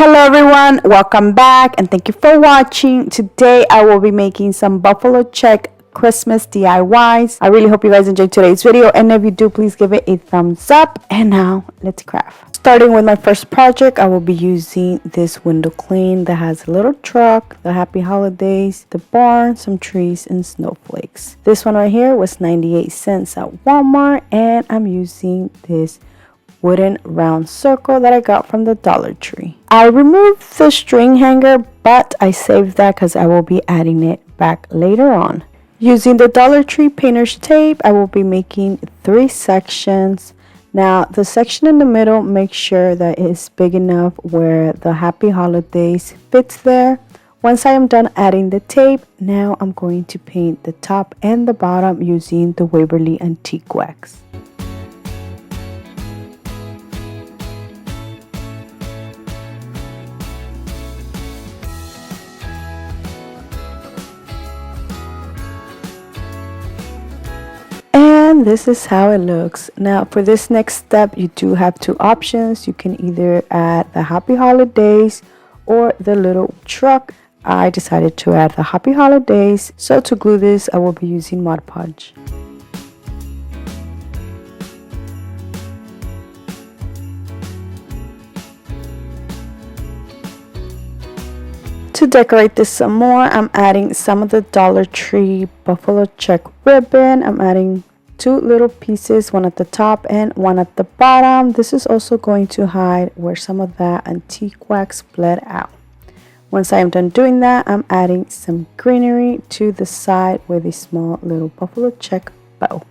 Hello everyone, welcome back and thank you for watching. Today I will be making some BuffaloCheck Christmas DIYs. I really hope you guys enjoyed today's video, and if you do, please give it a thumbs up. And now let's craft. Starting with my first project, I will be using this window clean that has a little truck, the happy holidays, the barn, some trees, and snowflakes. This one right here was 98 cents at Walmart, and I'm using this wooden round circle that I got from the Dollar Tree. I removed the string hanger, but I saved that because I will be adding it back later on. Using the Dollar Tree painter's tape, I will be making 3 sections. Now the section in the middle, make sure that it's big enough where the happy holidays fits there. Once I am done adding the tape, now I'm going to paint the top and the bottom using the Waverly Antique Wax. And this is how it looks. Now for this next step, you do have 2 options. You can either add the happy holidays or the little truck. I decided to add the happy holidays, so to glue this I will be using Mod Podge. To decorate this some more, I'm adding some of the Dollar Tree BuffaloCheck ribbon. I'm adding 2 little pieces, one at the top and one at the bottom. This is also going to hide where some of that antique wax bled out. Once I am done doing that, I'm adding some greenery to the side with a small little BuffaloCheck bow.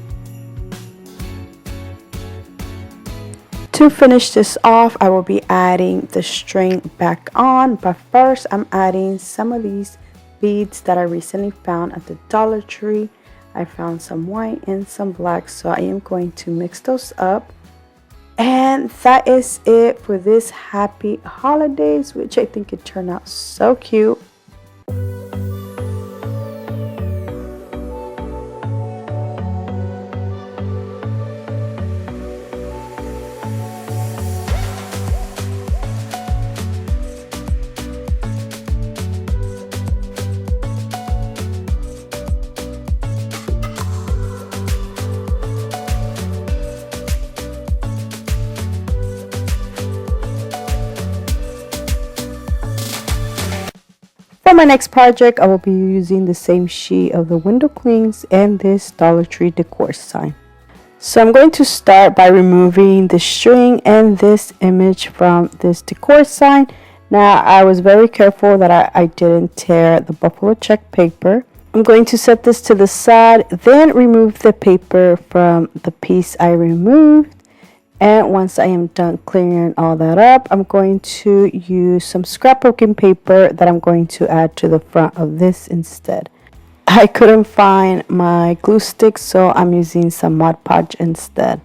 To finish this off, I will be adding the string back on, but first I'm adding some of these beads that I recently found at the Dollar Tree. I found some white and some black, so I am going to mix those up. And that is it for this happy holidays, which I think it turned out so cute. For my next project, I will be using the same sheet of the window clings and this Dollar Tree Decor sign. So I'm going to start by removing the string and this image from this decor sign. Now I was very careful that I didn't tear the BuffaloCheck paper. I'm going to set this to the side, then remove the paper from the piece I removed. And once I am done clearing all that up, I'm going to use some scrapbooking paper that I'm going to add to the front of this instead. I couldn't find my glue stick, so I'm using some Mod Podge instead.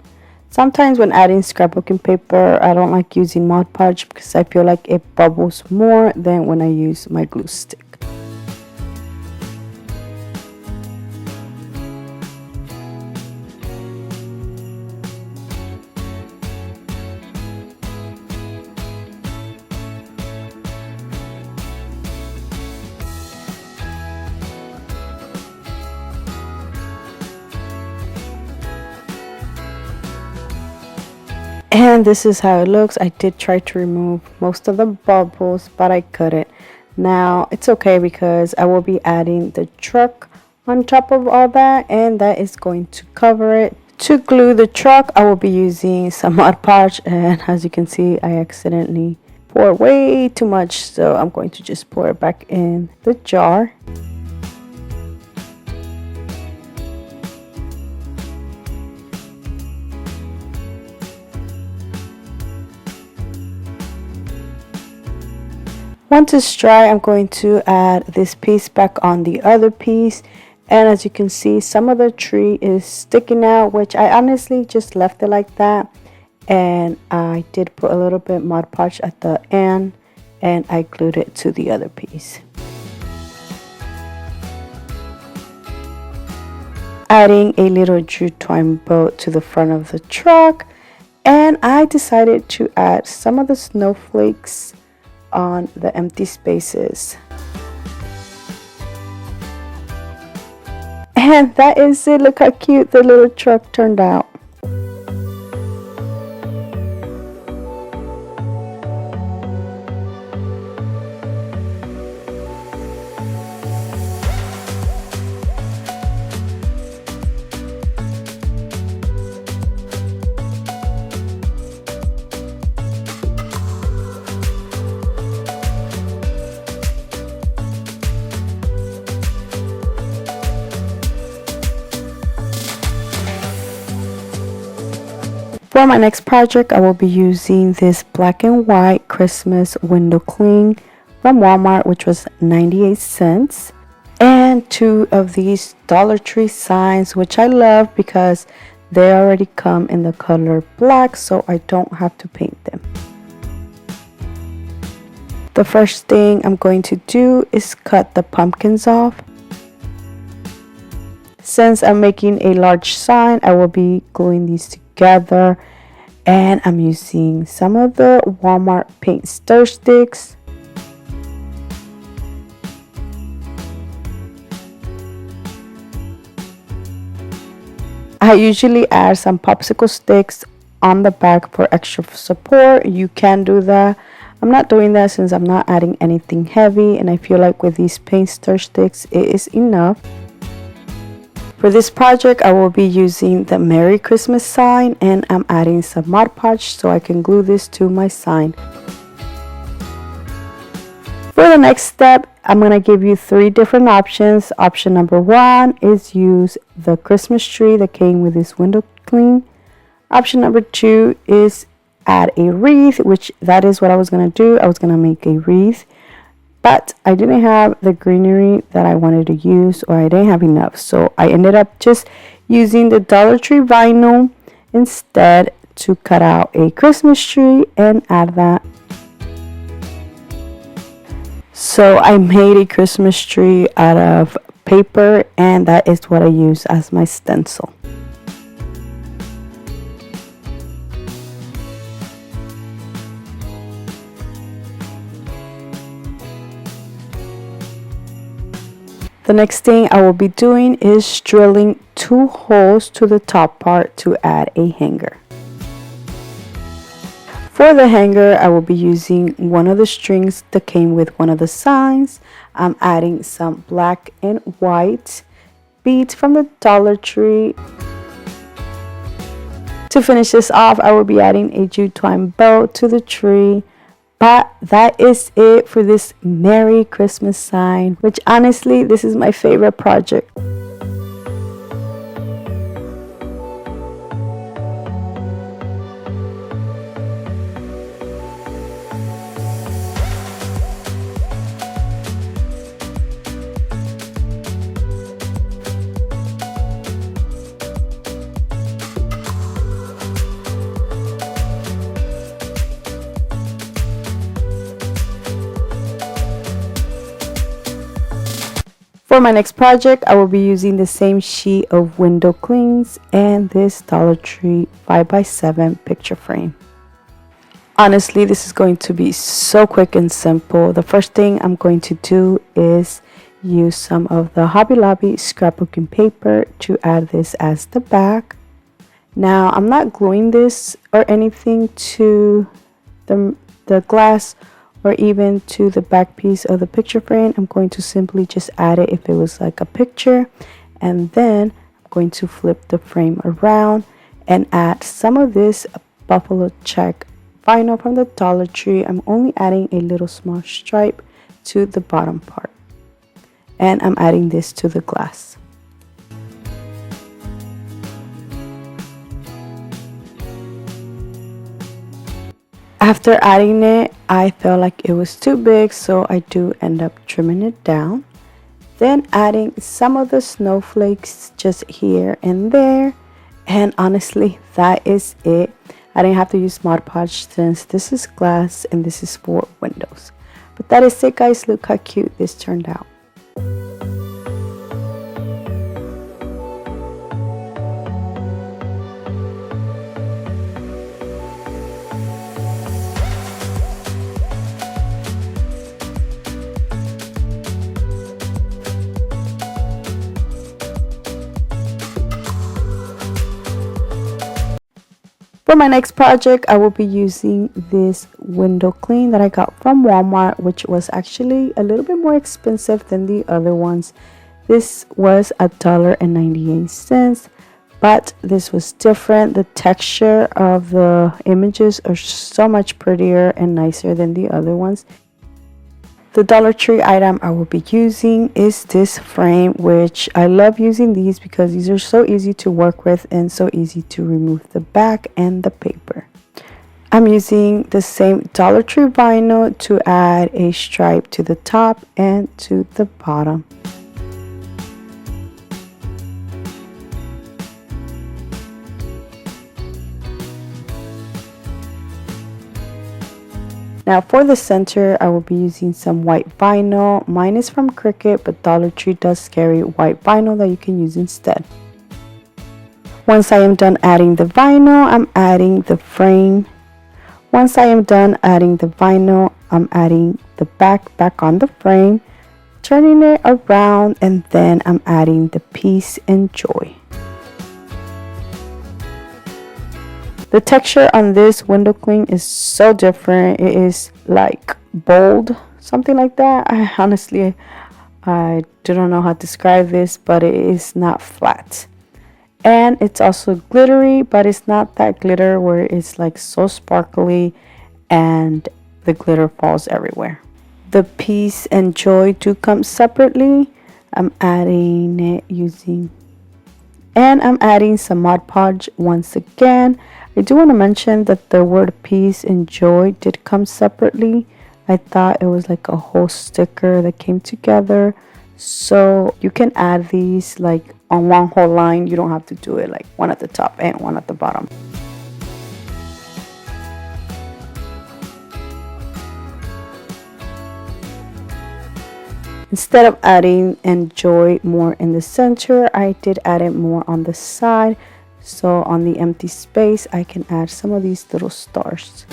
Sometimes when adding scrapbooking paper, I don't like using Mod Podge because I feel like it bubbles more than when I use my glue stick. And this is how it looks. I did try to remove most of the bubbles, but I couldn't. Now it's okay because I will be adding the truck on top of all that, and that is going to cover it. To glue the truck, I will be using some Mod Podge, and as you can see, I accidentally poured way too much, so I'm going to just pour it back in the jar. Once it's dry, I'm going to add this piece back on the other piece, and as you can see, some of the tree is sticking out, which I honestly just left it like that, and I did put a little bit Mod Podge at the end and I glued it to the other piece. Adding a little jute twine bow to the front of the truck, and I decided to add some of the snowflakes on the empty spaces. And that is it. Look how cute the little truck turned out. For my next project, I will be using this black and white Christmas window cling from Walmart, which was 98 cents. And 2 of these Dollar Tree signs, which I love because they already come in the color black, so I don't have to paint them. The first thing I'm going to do is cut the pumpkins off. Since I'm making a large sign, I will be gluing these together, and I'm using some of the Walmart paint stir sticks. I usually add some popsicle sticks on the back for extra support. You can do that. I'm not doing that since I'm not adding anything heavy, and I feel like with these paint stir sticks it is enough. For this project, I will be using the Merry Christmas sign, and I'm adding some Mod Podge so I can glue this to my sign. For the next step, I'm going to give you 3 different options. Option number 1 is use the Christmas tree that came with this window cling. Option number 2 is add a wreath, which that is what I was going to do. I was going to make a wreath. But I didn't have the greenery that I wanted to use, or I didn't have enough. So I ended up just using the Dollar Tree vinyl instead to cut out a Christmas tree and add that. So I made a Christmas tree out of paper, and that is what I use as my stencil. The next thing I will be doing is drilling 2 holes to the top part to add a hanger. For the hanger, I will be using one of the strings that came with one of the signs. I'm adding some black and white beads from the Dollar Tree. To finish this off, I will be adding a jute twine bow to the tree. But that is it for this Merry Christmas sign, which honestly, this is my favorite project. For my next project, I will be using the same sheet of window clings and this Dollar Tree 5x7 picture frame. Honestly, this is going to be so quick and simple. The first thing I'm going to do is use some of the Hobby Lobby scrapbooking paper to add this as the back. Now, I'm not gluing this or anything to the glass or even to the back piece of the picture frame. I'm going to simply just add it if it was like a picture, and then I'm going to flip the frame around and add some of this BuffaloCheck vinyl from the Dollar Tree. I'm only adding a little small stripe to the bottom part, and I'm adding this to the glass. After adding it, I felt like it was too big, so I do end up trimming it down. Then adding some of the snowflakes just here and there. And honestly, that is it. I didn't have to use Mod Podge since this is glass and this is for windows. But that is it, guys. Look how cute this turned out. For my next project, I will be using this window clean that I got from Walmart, which was actually a little bit more expensive than the other ones. This was $1.98, but this was different. The texture of the images are so much prettier and nicer than the other ones. The Dollar Tree item I will be using is this frame, which I love using these because these are so easy to work with and so easy to remove the back and the paper. I'm using the same Dollar Tree vinyl to add a stripe to the top and to the bottom. Now for the center, I will be using some white vinyl. Mine is from Cricut, but Dollar Tree does carry white vinyl that you can use instead. Once I am done adding the vinyl, I'm adding the frame. Once I am done adding the vinyl, I'm adding the back on the frame, turning it around, and then I'm adding the peace and joy. The texture on this window cling is so different. It is like bold, something like that. I don't know how to describe this, but it is not flat. And it's also glittery, but it's not that glitter where it's like so sparkly and the glitter falls everywhere. The peace and joy do come separately. I'm adding it and I'm adding some Mod Podge once again. I do want to mention that the word peace and joy did come separately. I thought it was like a whole sticker that came together. So you can add these like on one whole line. You don't have to do it like one at the top and one at the bottom. Instead of adding enjoy more in the center, I did add it more on the side. So on the empty space, I can add some of these little stars.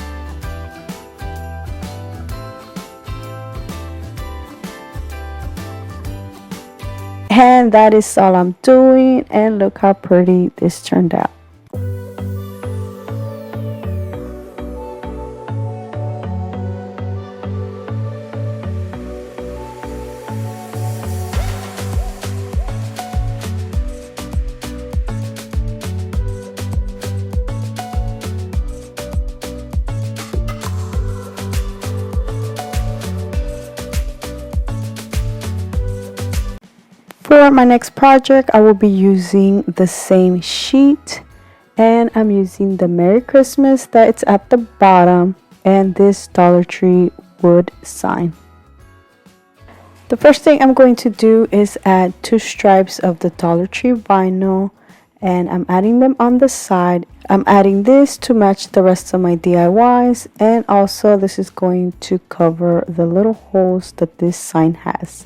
And that is all I'm doing. And look how pretty this turned out. For my next project, I will be using the same sheet, and I'm using the Merry Christmas that it's at the bottom and this Dollar Tree wood sign. The first thing I'm going to do is add 2 stripes of the Dollar Tree vinyl, and I'm adding them on the side. I'm adding this to match the rest of my DIYs, and also this is going to cover the little holes that this sign has.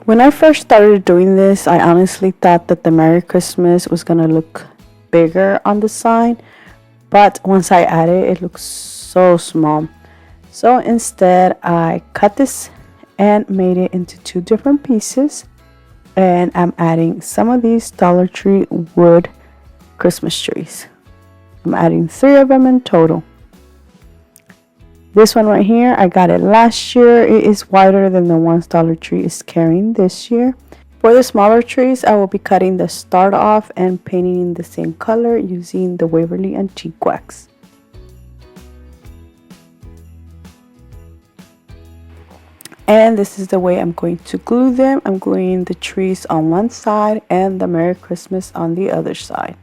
When I first started doing this, I honestly thought that the Merry Christmas was gonna look bigger on the sign, but once I added it, it looks so small. So instead, I cut this and made it into 2 different pieces, and I'm adding some of these Dollar Tree wood Christmas trees. I'm adding 3 of them in total. This one right here, I got it last year. It is wider than the ones Dollar Tree is carrying this year. For the smaller trees, I will be cutting the start off and painting in the same color using the Waverly Antique Wax. And this is the way I'm going to glue them. I'm gluing the trees on one side and the Merry Christmas on the other side.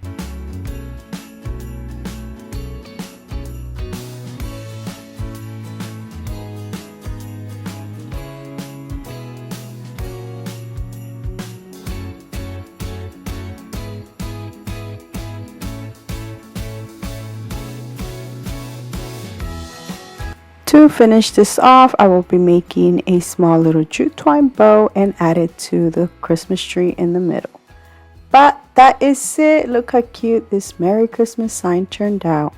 To finish this off, I will be making a small little jute twine bow and add it to the Christmas tree in the middle. But that is it. Look how cute this Merry Christmas sign turned out.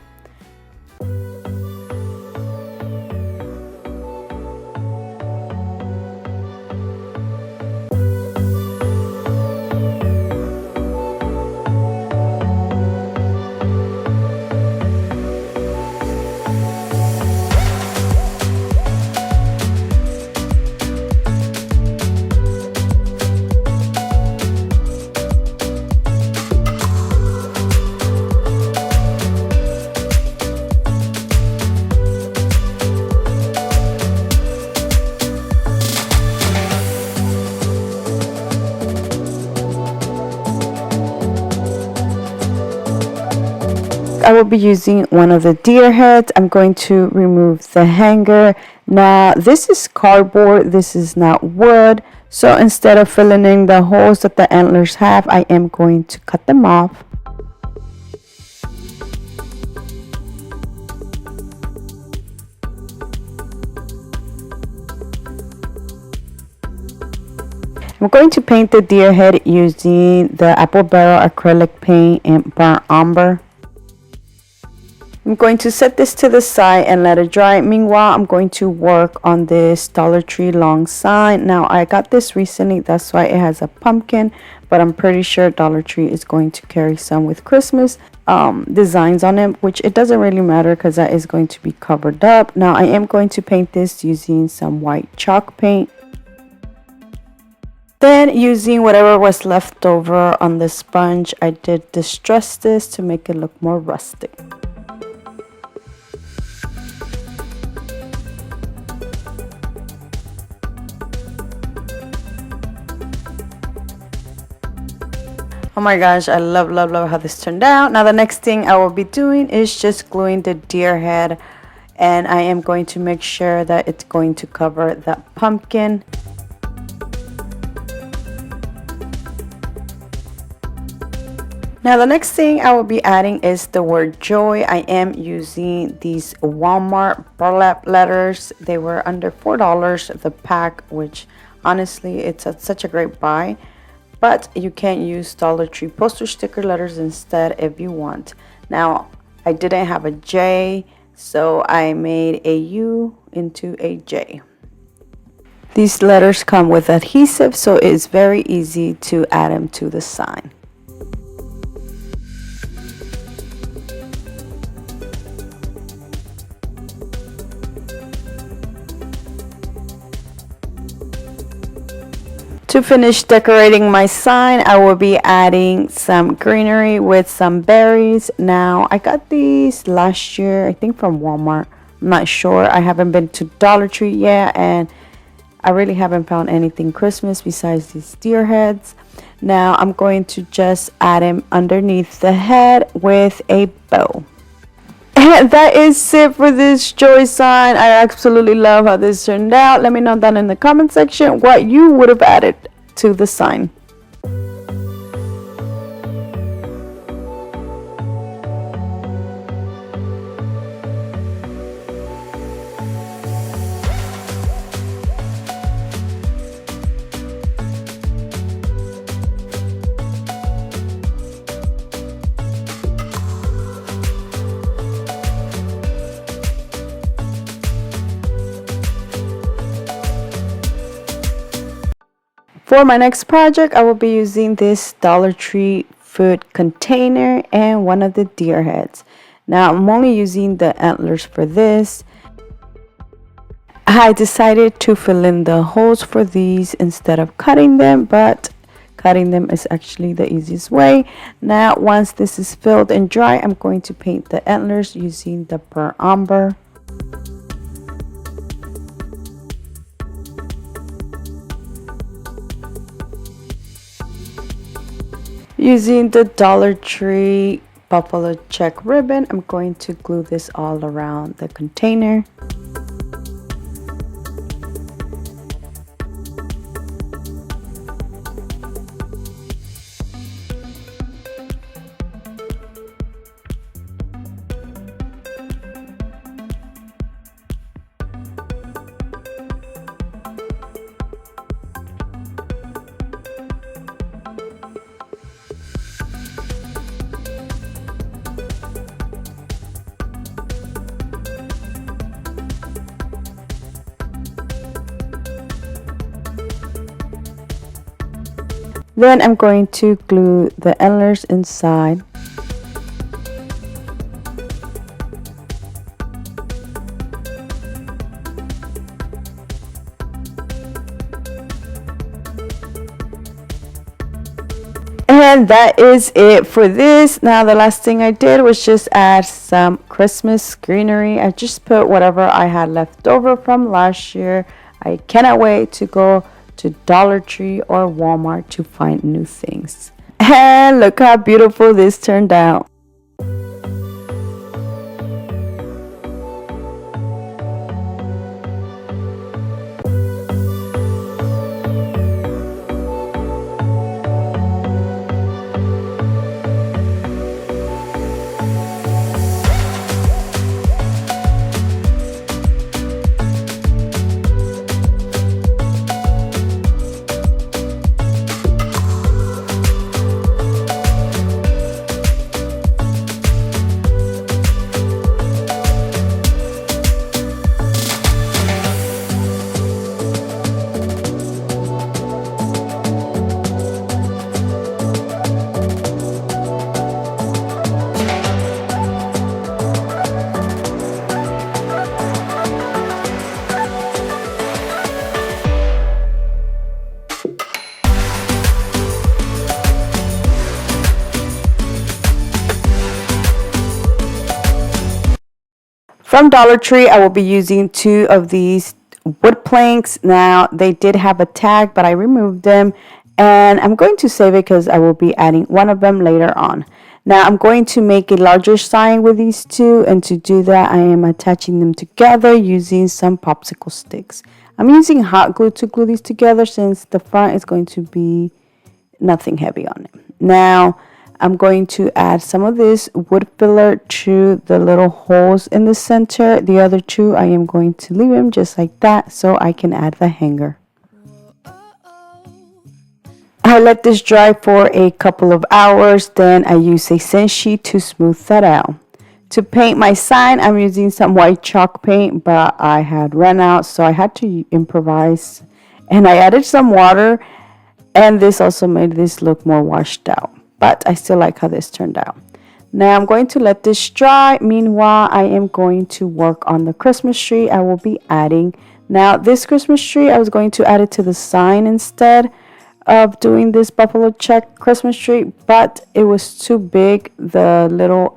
I will be using one of the deer heads. I'm going to remove the hanger. Now this is cardboard, this is not wood, so instead of filling in the holes that the antlers have, I am going to cut them off. I'm going to paint the deer head using the apple barrel acrylic paint in burnt umber. I'm going to set this to the side and let it dry. Meanwhile, I'm going to work on this Dollar Tree long sign. Now, I got this recently, that's why it has a pumpkin, but I'm pretty sure Dollar Tree is going to carry some with Christmas designs on it, which it doesn't really matter because that is going to be covered up. Now, I am going to paint this using some white chalk paint. Then, using whatever was left over on the sponge, I did distress this to make it look more rustic. Oh my gosh, I love how this turned out. Now the next thing I will be doing is just gluing the deer head, and I am going to make sure that it's going to cover that pumpkin. Now the next thing I will be adding is the word joy. I am using these Walmart burlap letters. They were under $4 the pack, which honestly it's such a great buy. But you can use Dollar Tree poster sticker letters instead if you want. Now, I didn't have a J, so I made a U into a J. These letters come with adhesive, so it's very easy to add them to the sign. To finish decorating my sign, I will be adding some greenery with some berries. Now, I got these last year, I think from Walmart. I'm not sure. I haven't been to Dollar Tree yet, and I really haven't found anything Christmas besides these deer heads. Now, I'm going to just add them underneath the head with a bow. And that is it for this joy sign. I absolutely love how this turned out. Let me know down in the comment section what you would have added to the sign. For my next project, I will be using this Dollar Tree food container and one of the deer heads. Now, I'm only using the antlers for this. I decided to fill in the holes for these instead of cutting them, but cutting them is actually the easiest way. Now, once this is filled and dry, I'm going to paint the antlers using the burnt umber. Using the Dollar Tree BuffaloCheck ribbon, I'm going to glue this all around the container. Then I'm going to glue the antlers inside. And that is it for this. Now the last thing I did was just add some Christmas greenery. I just put whatever I had left over from last year. I cannot wait to go to Dollar Tree or Walmart to find new things. And look how beautiful this turned out. From Dollar Tree, I will be using 2 of these wood planks. Now, they did have a tag, but I removed them. And I'm going to save it because I will be adding one of them later on. Now, I'm going to make a larger sign with these 2. And to do that, I am attaching them together using some popsicle sticks. I'm using hot glue to glue these together since the front is going to be nothing heavy on it. Now, I'm going to add some of this wood filler to the little holes in the center. The other 2, I am going to leave them just like that so I can add the hanger. I let this dry for a couple of hours. Then I use a scent sheet to smooth that out. To paint my sign, I'm using some white chalk paint, but I had run out, so I had to improvise. And I added some water, and this also made this look more washed out. But I still like how this turned out. Now I'm going to let this dry. Meanwhile, I am going to work on the Christmas tree I will be adding. Now this Christmas tree, I was going to add it to the sign instead of doing this BuffaloCheck Christmas tree, but it was too big. The little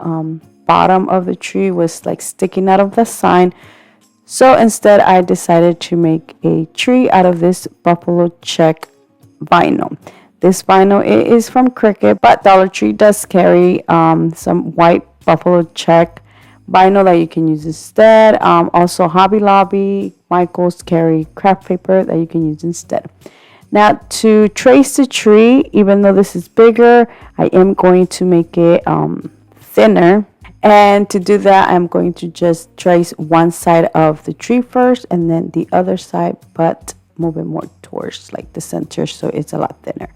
bottom of the tree was like sticking out of the sign. So instead I decided to make a tree out of this BuffaloCheck vinyl. This vinyl is from Cricut, but Dollar Tree does carry some white BuffaloCheck vinyl that you can use instead. Also, Hobby Lobby, Michaels carry craft paper that you can use instead. Now, to trace the tree, even though this is bigger, I am going to make it thinner. And to do that, I'm going to just trace one side of the tree first and then the other side, but move it more towards like the center so it's a lot thinner.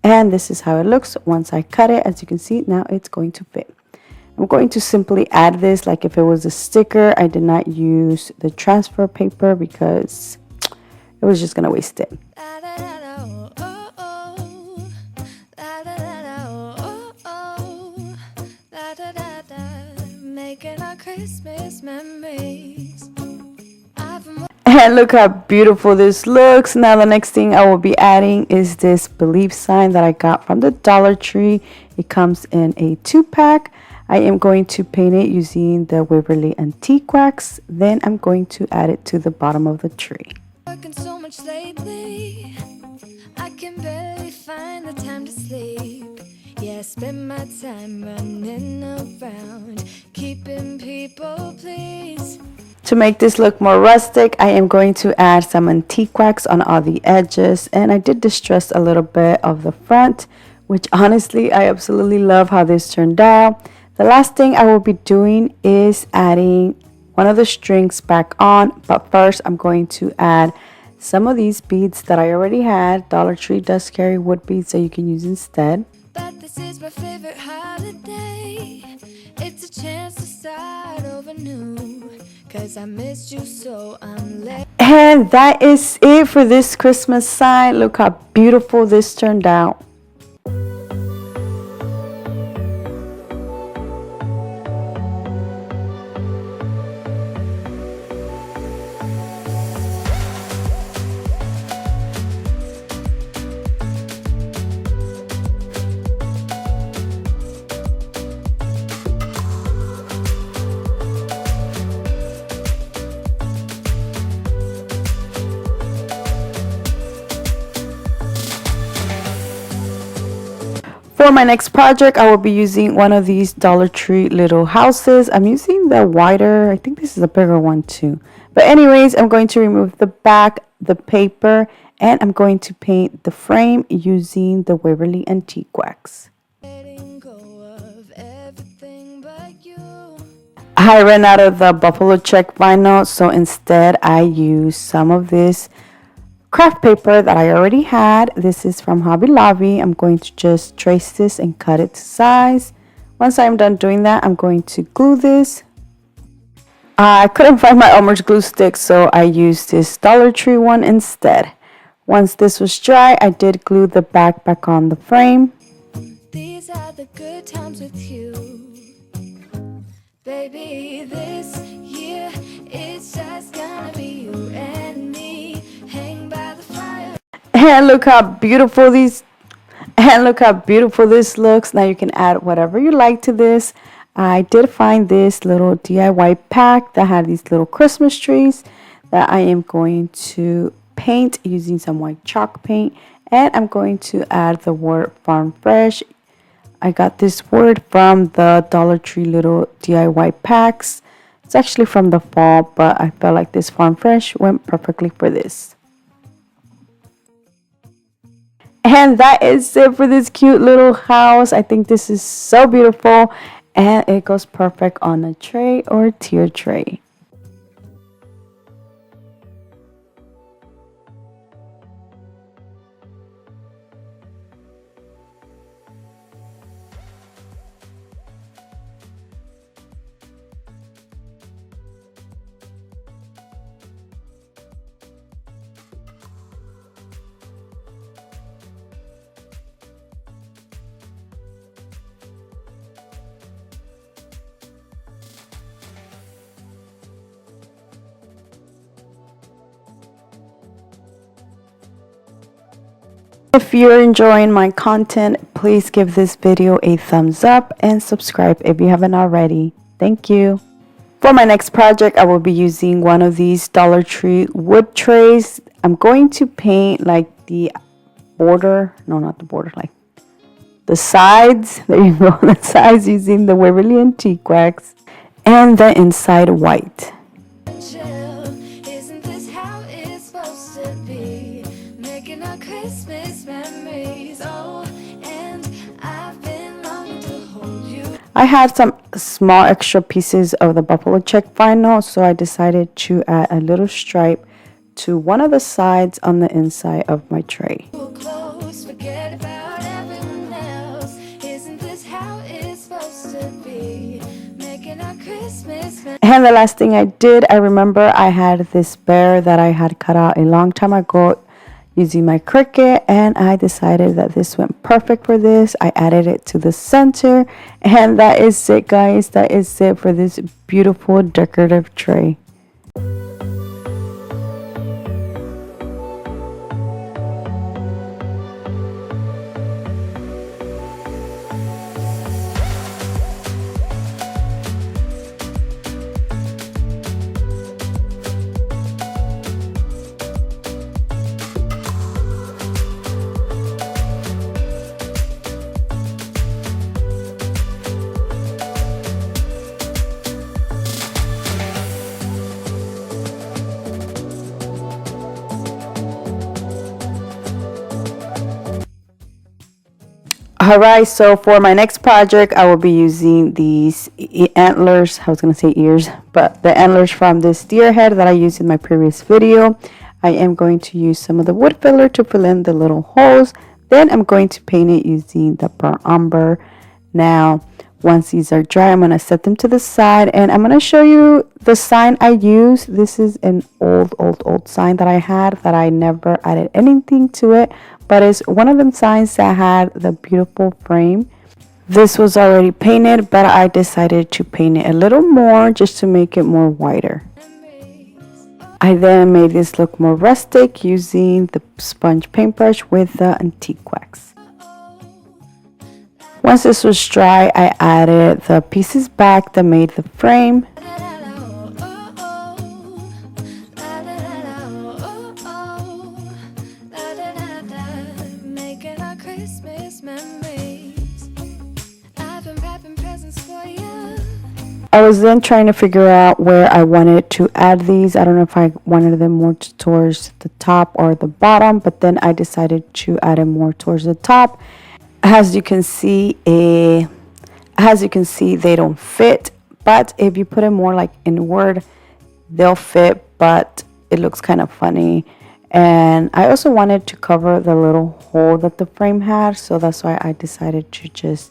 And this is how it looks once I cut it. As you can see, now it's going to fit. I'm going to simply add this like if it was a sticker. I did not use the transfer paper because it was just gonna waste it. Making our Christmas memories. And look how beautiful this looks. Now the next thing I will be adding is this believe sign that I got from the Dollar Tree. It comes in a 2-pack. I am going to paint it using the Waverly Antique Wax. Then I'm going to add it to the bottom of the tree. Working so much lately, I can barely find the time to sleep. Yeah, I spend my time running around, keeping people pleased. To make this look more rustic, I am going to add some antique wax on all the edges, and I did distress a little bit of the front, which honestly I absolutely love how this turned out. The last thing I will be doing is adding one of the strings back on, but first I'm going to add some of these beads that I already had. Dollar Tree does carry wood beads that you can use instead. But this is my favorite holiday. It's a chance to start over new. Cause I missed you, so I'm late. And that is it for this Christmas sign. Look how beautiful this turned out. For my next project, I will be using one of these Dollar Tree little houses. I'm using the wider, I think this is a bigger one too. But anyways, I'm going to remove the back, the paper, and I'm going to paint the frame using the Waverly Antique Wax. I ran out of the BuffaloCheck vinyl, so instead I used some of this craft paper that I already had. This is from Hobby Lobby. I'm going to just trace this and cut it to size. Once I'm done doing that, I'm going to glue this. I couldn't find my Elmer's glue stick, so I used this Dollar Tree one instead. Once this was dry, I did glue the back on the frame. These are the good times with you, baby. This year it's just gonna be you and me, hang by the fire. And look how beautiful this looks. Now you can add whatever you like to this. I did find this little DIY pack that had these little Christmas trees that I am going to paint using some white chalk paint, and I'm going to add the word Farm Fresh. I got this word from the Dollar Tree little DIY packs. It's actually from the fall, but I felt like this Farm Fresh went perfectly for this. And that is it for this cute little house. I think this is so beautiful, and it goes perfect on a tray or tier tray. If you're enjoying my content, please give this video a thumbs up and subscribe if you haven't already. Thank you. For my next project, I will be using one of these Dollar Tree wood trays. I'm going to paint like the border, no, not the border, like the sides. There you go, the sides using the Waverly Antique Wax, and the inside white. Isn't this how it's supposed to be? Making our Christmas memories. Oh, and I've been longing to hold you. I had some small extra pieces of the BuffaloCheck vinyl, so I decided to add a little stripe to one of the sides on the inside of my tray. Close, forget about everyone else. Isn't this how it's supposed to be? Making our Christmas memories. And the last thing I did, I remember I had this bear that I had cut out a long time ago using my Cricut, and I decided that this went perfect for this. I added it to the center, and that is it, guys. That is it for this beautiful decorative tray. Alright, so for my next project, I will be using these antlers. I was going to say ears, but the antlers from this deer head that I used in my previous video. I am going to use some of the wood filler to fill in the little holes. Then I'm going to paint it using the burnt umber. Now, once these are dry, I'm going to set them to the side, and I'm going to show you the sign I use. This is an old sign that I had that I never added anything to it, but it's one of them signs that had the beautiful frame. This was already painted, but I decided to paint it a little more just to make it more wider. I then made this look more rustic using the sponge paintbrush with the antique wax. Once this was dry, I added the pieces back that made the frame. Making our Christmas memories. I was then trying to figure out where I wanted to add these. I don't know if I wanted them more towards the top or the bottom, but then I decided to add them more towards the top. As you can see, they don't fit, but if you put it more like inward, they'll fit, but it looks kind of funny. And I also wanted to cover the little hole that the frame had, so that's why I decided to just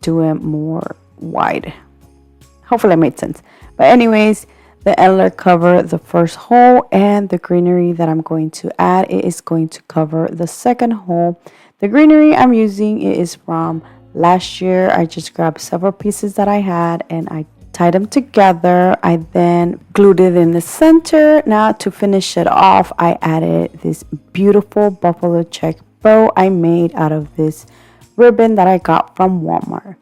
do it more wide. Hopefully it made sense. But anyways, the antler cover the first hole, and the greenery that I'm going to add, it is going to cover the second hole. The greenery I'm using, it is from last year. I just grabbed several pieces that I had and I tied them together. I then glued it in the center. Now to finish it off, I added this beautiful BuffaloCheck bow I made out of this ribbon that I got from Walmart.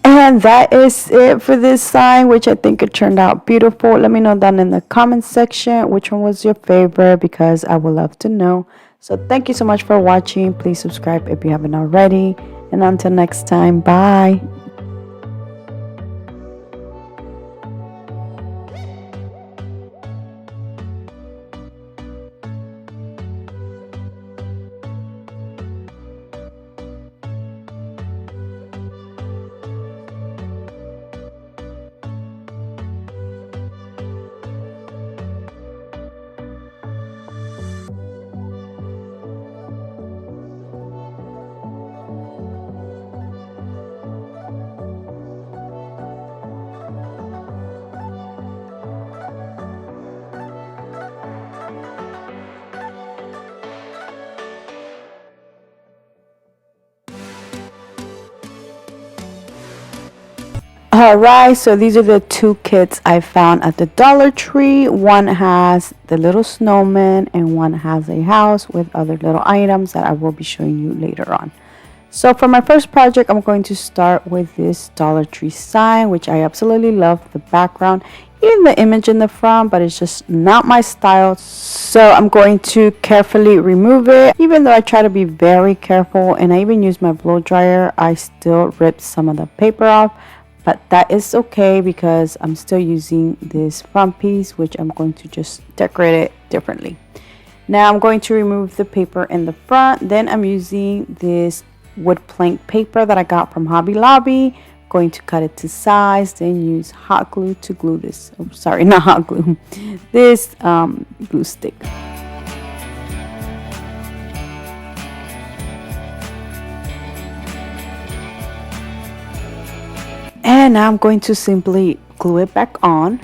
And that is it for this sign, which I think it turned out beautiful. Let me know down in the comment section which one was your favorite, because I would love to know. So thank you so much for watching. Please subscribe if you haven't already. And until next time, bye. Alright, so these are the two kits I found at the Dollar Tree. One has the little snowman and one has a house with other little items that I will be showing you later on. So for my first project, I'm going to start with this Dollar Tree sign, which I absolutely love the background, even the image in the front, but it's just not my style. So I'm going to carefully remove it. Even though I try to be very careful and I even use my blow dryer, I still ripped some of the paper off. But that is okay because I'm still using this front piece, which I'm going to just decorate it differently. Now I'm going to remove the paper in the front. Then I'm using this wood plank paper that I got from Hobby Lobby. Going to cut it to size, then use hot glue to glue this. Oh, sorry, not hot glue. This glue stick. And now I'm going to simply glue it back on.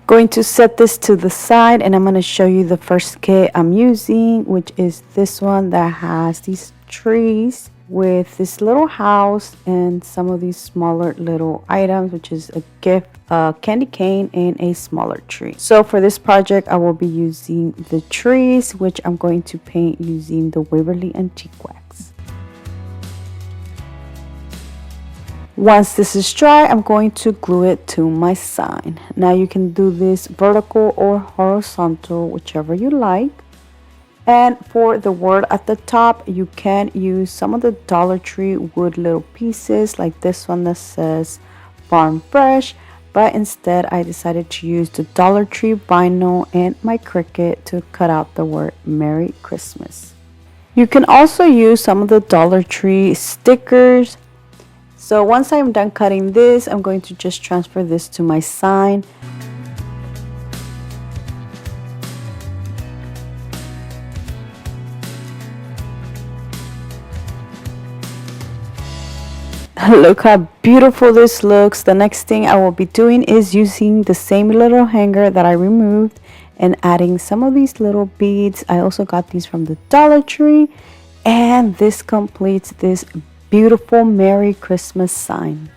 Going to set this to the side, and I'm going to show you the first kit I'm using, which is this one that has these trees with this little house and some of these smaller little items, which is a gift, a candy cane, and a smaller tree. So for this project, I will be using the trees, which I'm going to paint using the Waverly Antique Wax. Once this is dry, I'm going to glue it to my sign. Now you can do this vertical or horizontal, whichever you like. And for the word at the top, you can use some of the Dollar Tree wood little pieces like this one that says Farm Fresh, but instead I decided to use the Dollar Tree vinyl and my Cricut to cut out the word Merry Christmas. You can also use some of the Dollar Tree stickers. So once I'm done cutting this, I'm going to just transfer this to my sign. Look how beautiful this looks. The next thing I will be doing is using the same little hanger that I removed and adding some of these little beads. I also got these from the Dollar Tree, and this completes this beautiful Merry Christmas sign.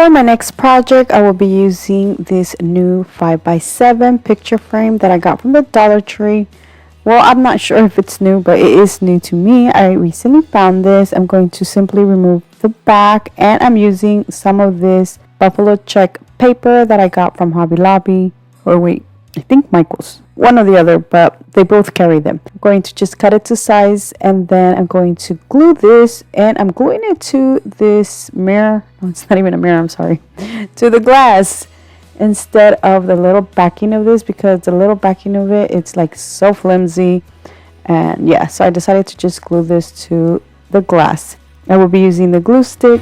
For my next project, I will be using this new 5x7 picture frame that I got from the Dollar Tree. Well, I'm not sure if it's new, but it is new to me. I recently found this. I'm going to simply remove the back, and I'm using some of this BuffaloCheck paper that I got from Hobby Lobby. Or wait, I think Michael's. One or the other, but they both carry them. I'm going to just cut it to size, and then I'm going to glue this, and I'm gluing it to this mirror. No, it's not even a mirror, I'm sorry. To the glass instead of the little backing of this, because the little backing of it, it's like so flimsy. And yeah, so I decided to just glue this to the glass. I will be using the glue stick.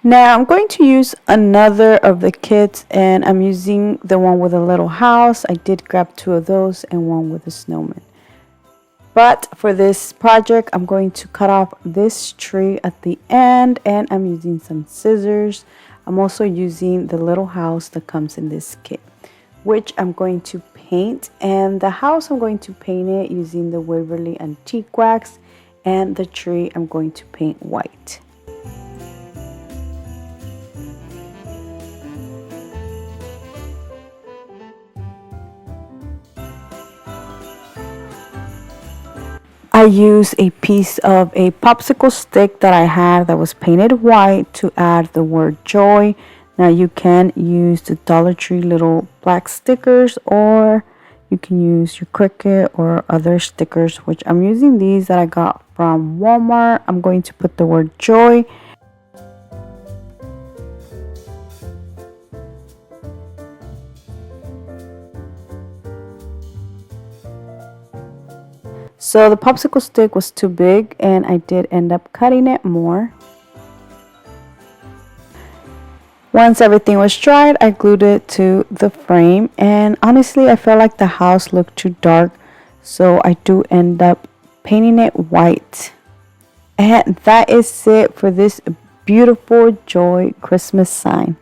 Now I'm going to use another of the kits, and I'm using the one with a little house. I did grab 2 of those and one with a snowman. But for this project, I'm going to cut off this tree at the end, and I'm using some scissors. I'm also using the little house that comes in this kit, which I'm going to paint. And the house, I'm going to paint it using the Waverly Antique Wax, and the tree I'm going to paint white. I used a piece of a popsicle stick that I had that was painted white to add the word joy. Now you can use the Dollar Tree little black stickers, or you can use your Cricut or other stickers, which I'm using these that I got from Walmart. I'm going to put the word joy. So the popsicle stick was too big, and I did end up cutting it more. Once everything was dried, I glued it to the frame, and honestly I felt like the house looked too dark, so I do end up painting it white. And that is it for this beautiful joy Christmas sign.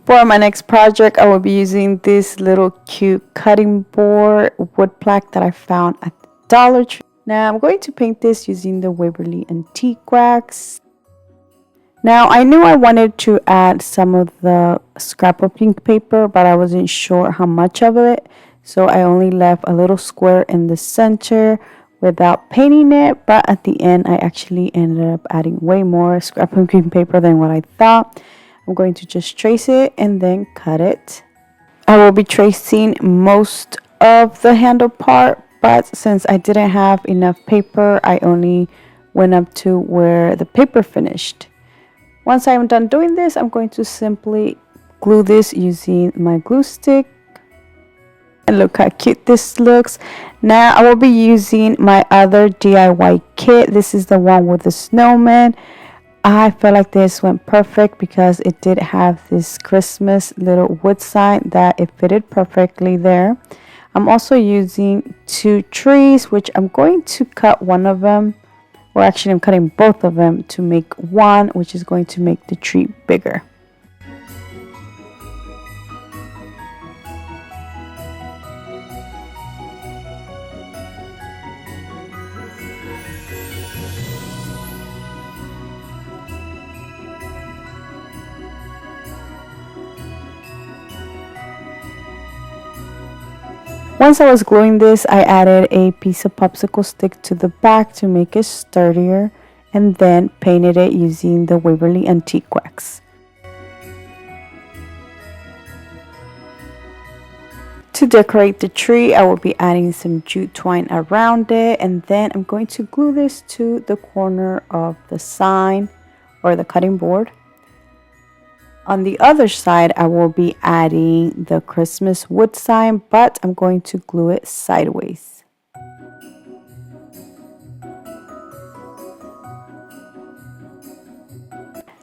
For my next project, I will be using this little cute cutting board wood plaque that I found at the Dollar Tree. Now I'm going to paint this using the Waverly Antique Wax. Now I knew I wanted to add some of the scrapbooking paper, but I wasn't sure how much of it, so I only left a little square in the center without painting it. But at the end, I actually ended up adding way more scrapbooking paper than what I thought. I'm going to just trace it and then cut it. I will be tracing most of the handle part, but since I didn't have enough paper, I only went up to where the paper finished. Once I'm done doing this, I'm going to simply glue this using my glue stick. And look how cute this looks. Now I will be using my other DIY kit. This is the one with the snowman. I felt like this went perfect because it did have this Christmas little wood sign that it fitted perfectly there. I'm also using 2 trees, which I'm going to cut one of them, or actually I'm cutting both of them to make one, which is going to make the tree bigger. Once I was gluing this, I added a piece of popsicle stick to the back to make it sturdier, and then painted it using the Waverly Antique Wax. To decorate the tree, I will be adding some jute twine around it, and then I'm going to glue this to the corner of the sign or the cutting board. On the other side, I will be adding the Christmas wood sign, but I'm going to glue it sideways.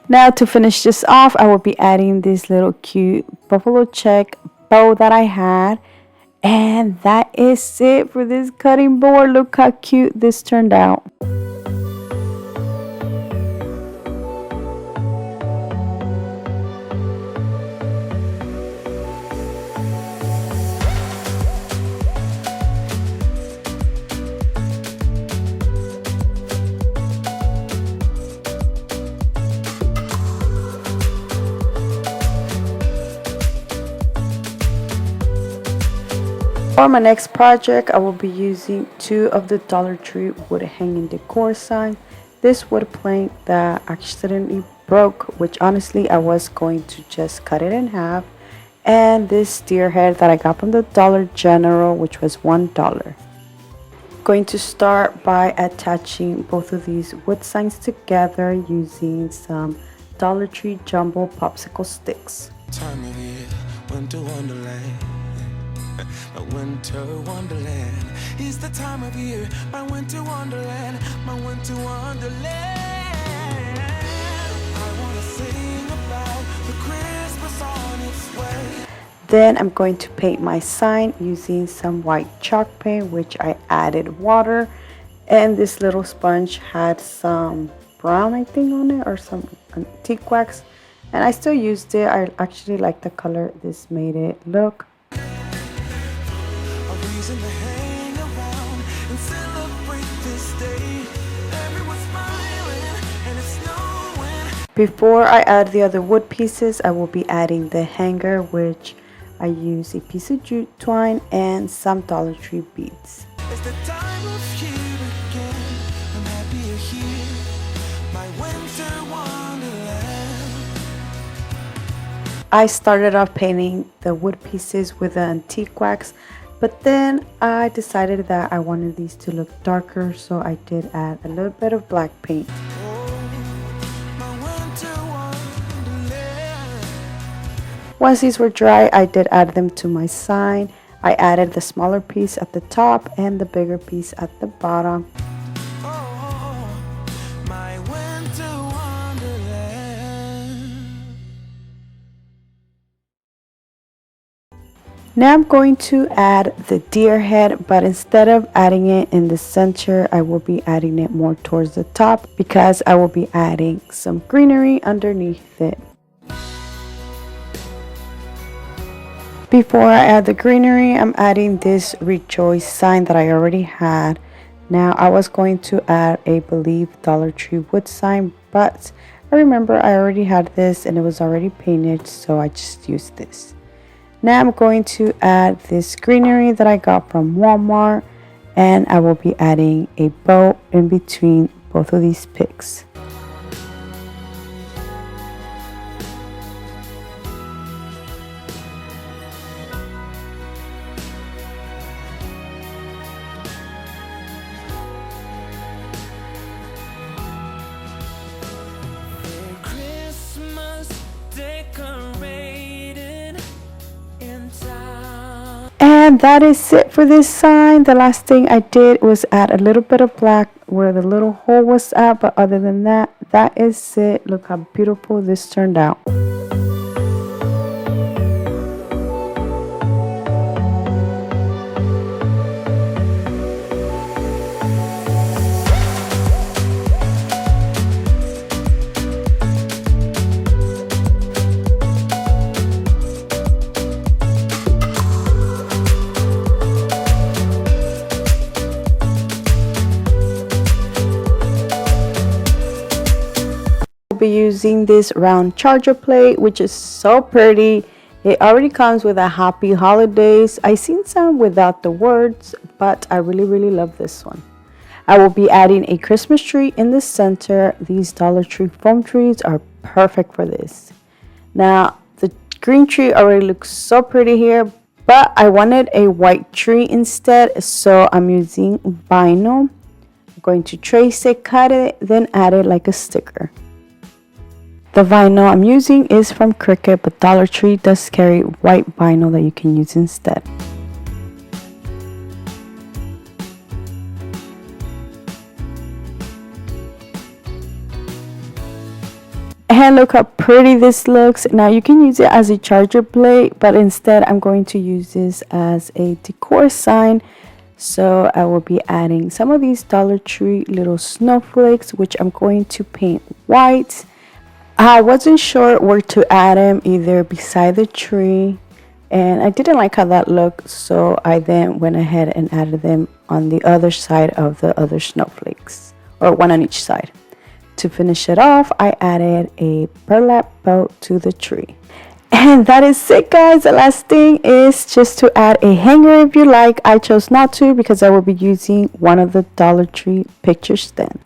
Now to finish this off, I will be adding this little cute BuffaloCheck bow that I had. And that is it for this cutting board. Look how cute this turned out. For my next project, I will be using 2 of the Dollar Tree wood hanging decor signs. This wood plank that accidentally broke, which honestly I was going to just cut it in half, and this deer head that I got from the Dollar General, which was $1. Going to start by attaching both of these wood signs together using some Dollar Tree jumbo popsicle sticks. Time of year, winter wonderland. My winter wonderland is the time of year. My winter wonderland, my winter wonderland. I wanna sing about the Christmas on its way. Then I'm going to paint my sign using some white chalk paint, which I added water, and this little sponge had some brown, I think, on it, or some antique wax, and I still used it. I actually like the color this made it look. To hang around and celebrate this day. Everyone's smiling and it's snowing. Before I add the other wood pieces, I will be adding the hanger, which I use a piece of jute twine and some Dollar Tree beads. It's the time of year again. I'm happy you're here. My winter wonderland. I started off painting the wood pieces with the antique wax, but then I decided that I wanted these to look darker, so I did add a little bit of black paint. Once these were dry, I did add them to my sign. I added the smaller piece at the top and the bigger piece at the bottom. Now I'm going to add the deer head, but instead of adding it in the center, I will be adding it more towards the top because I will be adding some greenery underneath it. Before I add the greenery, I'm adding this rejoice sign that I already had. Now I was going to add a Believe Dollar Tree wood sign, but I remember I already had this and it was already painted, so I just used this. Now I'm going to add this greenery that I got from Walmart, and I will be adding a bow in between both of these picks. And that is it for this sign. The last thing I did was add a little bit of black where the little hole was at, but other than that, that is it. Look how beautiful this turned out. Be using this round charger plate, which is so pretty. It already comes with a happy holidays. I seen some without the words, but I really love this one. I will be adding a Christmas tree in the center. These Dollar Tree foam trees are perfect for this. Now the green tree already looks so pretty here, but I wanted a white tree instead, so I'm using vinyl. I'm going to trace it, cut it, then add it like a sticker. The vinyl I'm using is from Cricut, but Dollar Tree does carry white vinyl that you can use instead. And look how pretty this looks. Now you can use it as a charger plate, but instead I'm going to use this as a decor sign. So I will be adding some of these Dollar Tree little snowflakes, which I'm going to paint white. I wasn't sure where to add them, either beside the tree, and I didn't like how that looked, so I then went ahead and added them on the other side of the other snowflakes, or one on each side. To finish it off, I added a burlap bow to the tree. And that is it, guys. The last thing is just to add a hanger if you like. I chose not to because I will be using one of the Dollar Tree picture stands.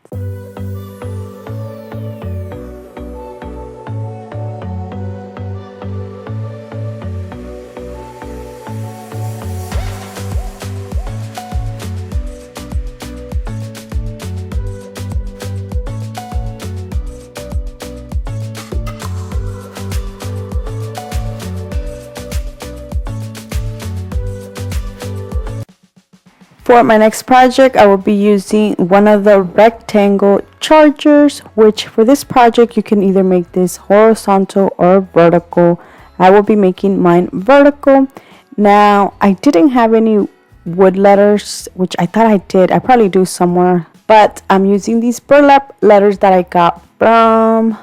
For my next project, I will be using one of the rectangle chargers, which for this project, you can either make this horizontal or vertical. I will be making mine vertical. Now, I didn't have any wood letters, which I thought I did. I probably do somewhere, but I'm using these burlap letters that I got from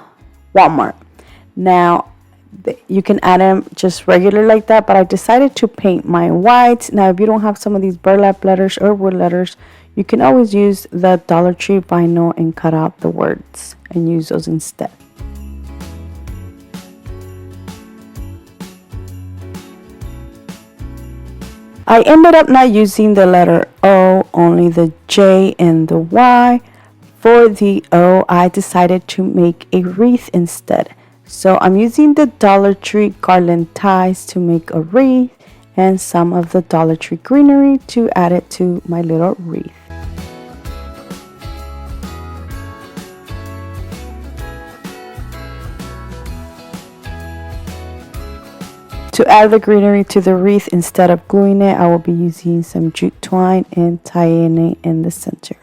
Walmart. Now, you can add them just regular like that, but I decided to paint mine white. Now if you don't have some of these burlap letters or wood letters, you can always use the Dollar Tree vinyl and cut out the words and use those instead. I ended up not using the letter O, only the J and the Y. For the O, I decided to make a wreath instead. So I'm using the Dollar Tree garland ties to make a wreath and some of the Dollar Tree greenery to add it to my little wreath. To add the greenery to the wreath, instead of gluing it, I will be using some jute twine and tying it in the center.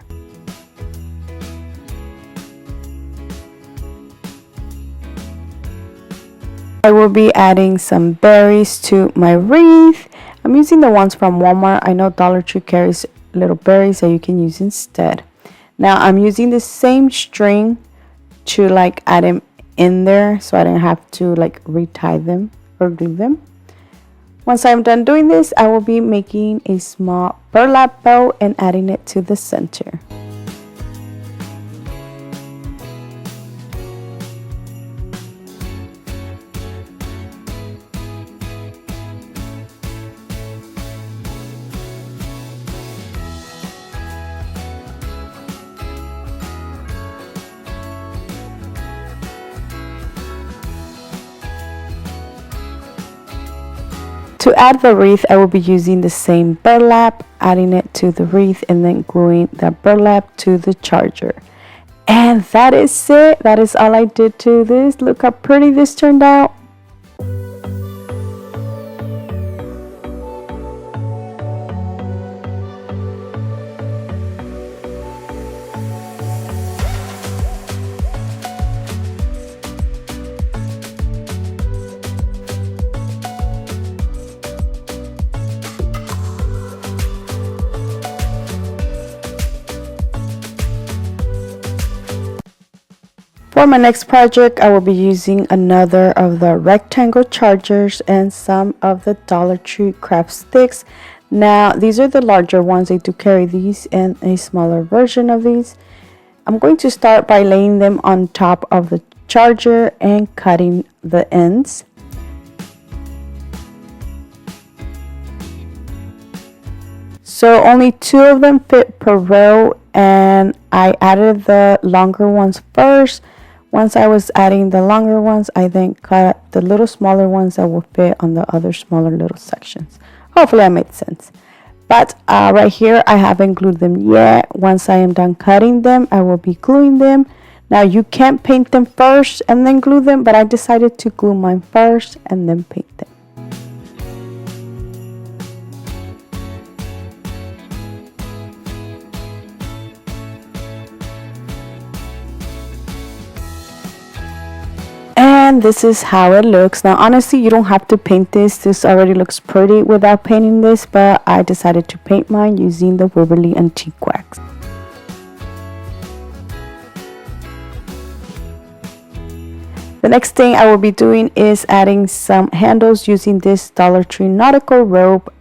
I will be adding some berries to my wreath. I'm using the ones from Walmart. I know Dollar Tree carries little berries that you can use instead. Now I'm using the same string to like add them in there, so I don't have to like retie them or glue them. Once I'm done doing this, I will be making a small burlap bow and adding it to the center. To add the wreath, I will be using the same burlap, adding it to the wreath and then gluing the burlap to the charger. And that is it. That is all I did to this. Look how pretty this turned out. For my next project, I will be using another of the rectangle chargers and some of the Dollar Tree craft sticks. Now, these are the larger ones. They do carry these and a smaller version of these. I'm going to start by laying them on top of the charger and cutting the ends. So only 2 of them fit per row, and I added the longer ones first. Once I was adding the longer ones, I then cut the little smaller ones that will fit on the other smaller little sections Hopefully I made sense. But right here, I haven't glued them yet. Once I am done cutting them, I will be gluing them. Now you can paint them first and then glue them, but I decided to glue mine first and then paint them. And this is how it looks. Now honestly, you don't have to paint this. This already looks pretty without painting this, but I decided to paint mine using the Waverly Antique Wax. The next thing I will be doing is adding some handles using this Dollar Tree Nautical rope.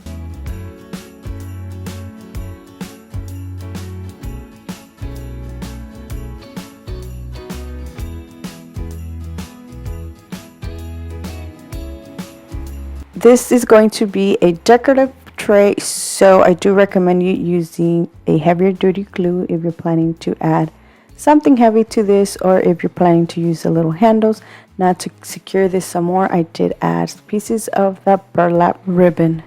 This is going to be a decorative tray, so I do recommend you using a heavier duty glue if you're planning to add something heavy to this, or if you're planning to use the little handles. Now to secure this some more, I did add pieces of the burlap ribbon.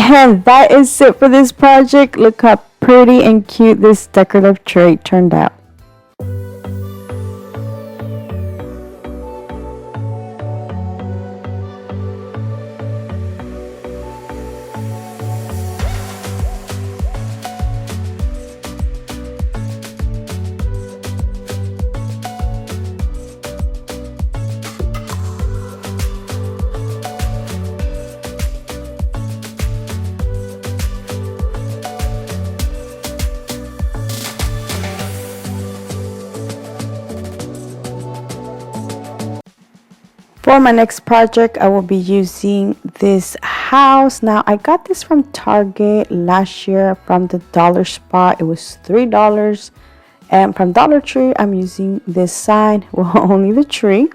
And that is it for this project. Look how pretty and cute this decorative tray turned out. For my next project, I will be using this house. Now, I got this from Target last year from the dollar spot. It was $3. And from Dollar Tree, I'm using this sign, well, only the tree.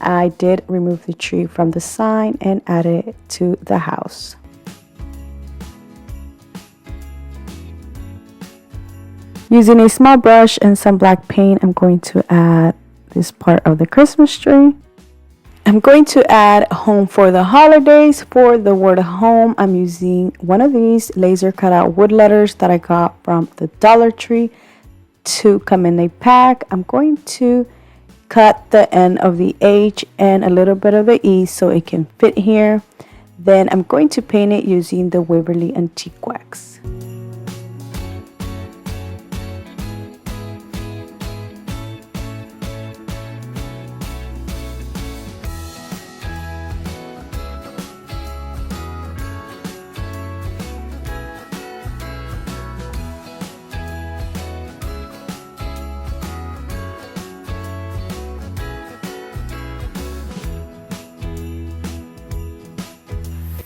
I did remove the tree from the sign and add it to the house. Using a small brush and some black paint, I'm going to add this part of the Christmas tree. I'm going to add home for the holidays. For the word home, I'm using one of these laser cutout wood letters that I got from the Dollar Tree to come in a pack. I'm going to cut the end of the H and a little bit of the E so it can fit here. Then I'm going to paint it using the Waverly Antique Wax.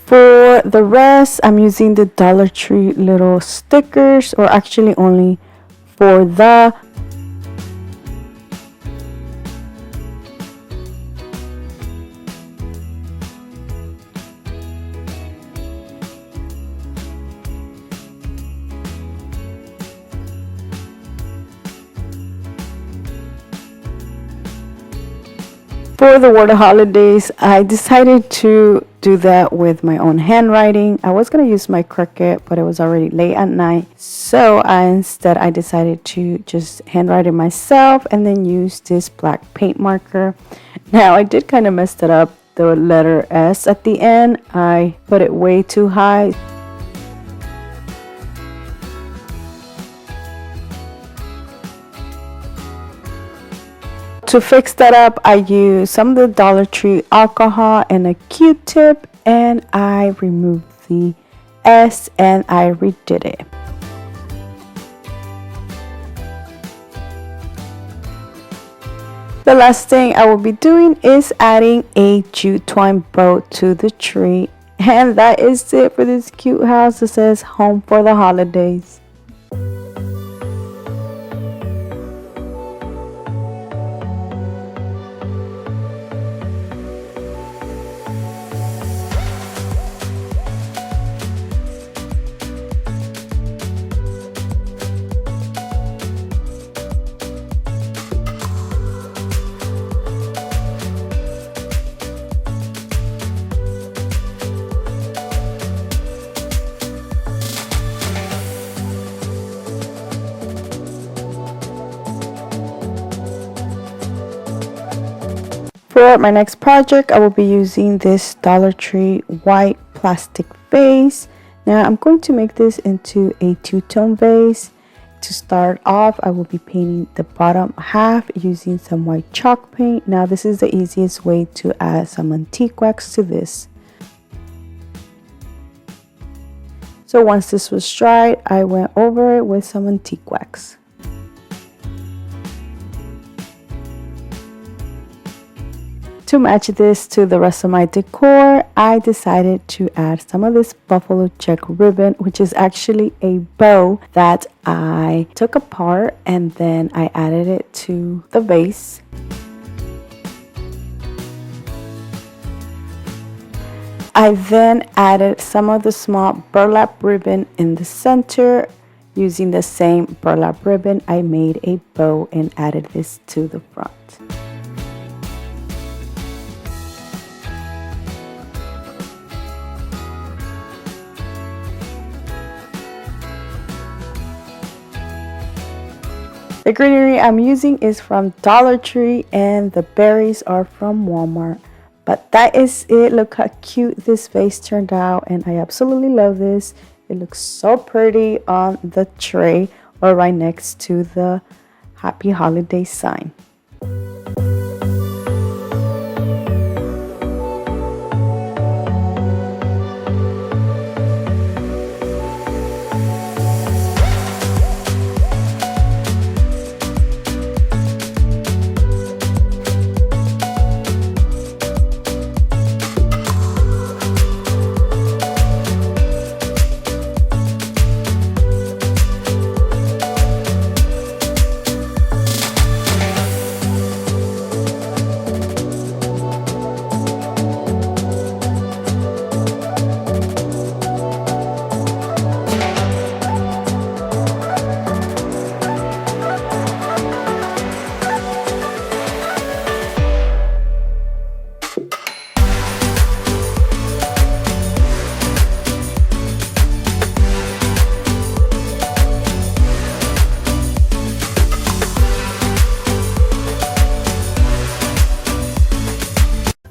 For the rest, I'm using the Dollar Tree little stickers, or actually only for the word holidays. I decided to do that with my own handwriting. I was gonna use my Cricut, but it was already late at night, so instead I decided to just handwrite it myself and then use this black paint marker. Now I did kind of mess it up. The letter S at the end, I put it way too high. To fix that up, I used some of the Dollar Tree alcohol and a Q-tip, and I removed the S and I redid it. The last thing I will be doing is adding a jute twine bow to the tree. And that is it for this cute house. It says home for the holidays. For my next project, I will be using this Dollar Tree white plastic vase. Now I'm going to make this into a two-tone vase. To start off, I will be painting the bottom half using some white chalk paint. Now this is the easiest way to add some antique wax to this. So once this was dried, I went over it with some antique wax. To match this to the rest of my decor, I decided to add some of this BuffaloCheck ribbon, which is actually a bow that I took apart and then I added it to the vase. I then added some of the small burlap ribbon in the center. Using the same burlap ribbon, I made a bow and added this to the front. The greenery I'm using is from Dollar Tree and the berries are from Walmart. But that is it. Look how cute this vase turned out and I absolutely love this. It looks so pretty on the tray or right next to the Happy Holiday sign.